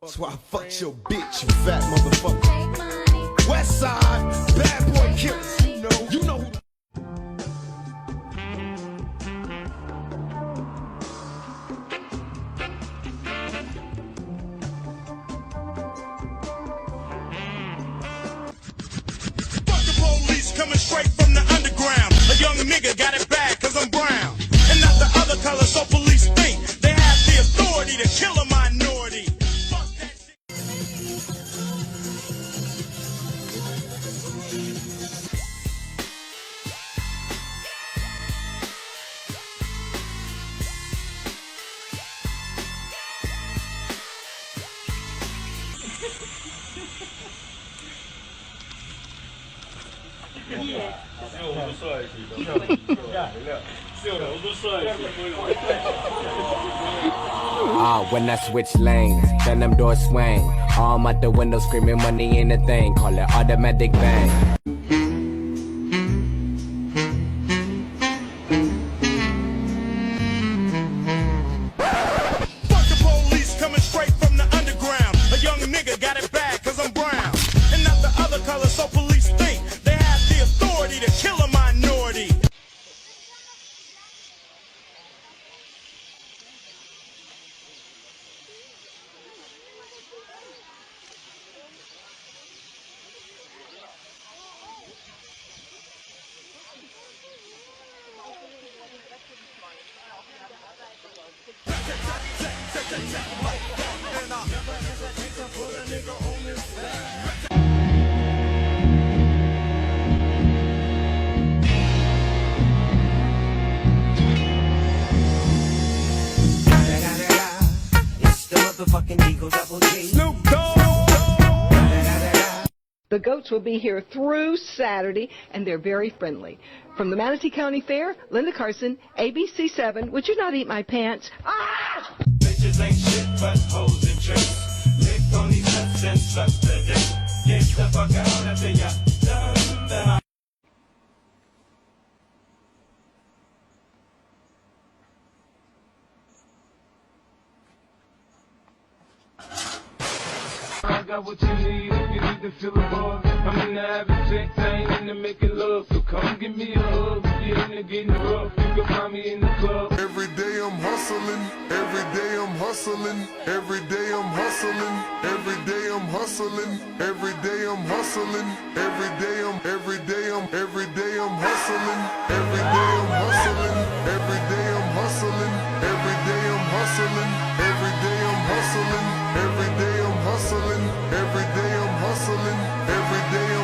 That's why I fucked your bitch, you fat motherfucker. West side, bad boy killers. You know who. Fuck the police coming straight from the underground. A young nigga got it bad cause I'm brown. And not the other color, so police think they have the authority to kill a minority. Fuck that shit. When I switch lanes, then them doors swing. Arm out the window screaming money ain't a thing. Call it automatic bang. Fuck the police coming straight from the underground. A young nigga got it bad cause I'm brown. And not the other color, so police think they have the authority to kill a minority. It's the motherfucking Eagle Double G. Snoop Dogg. The goats will be here through Saturday, and they're very friendly. From the Manatee County Fair, Linda Carson, ABC7. Would you not eat my pants? Ah! Bitches ain't shit but hoes and tricks. Lick on these nuts and suck the dick. Get the fuck out after ya done the I got what you need if you need to feel the buzz. I'm in the having sex, I ain't into making love. So come give me a hug. If you're into getting rough, you can find me in the club. Every day I'm hustling, every day I'm hustling, every day I'm hustling, every day I'm hustling, every day I'm hustling, every day I'm hustling, every day I'm hustling, every day I'm hustling, every day I'm hustling, every day I'm hustling, every day I'm hustling, every day I'm hustling, every day I'm hustling, every day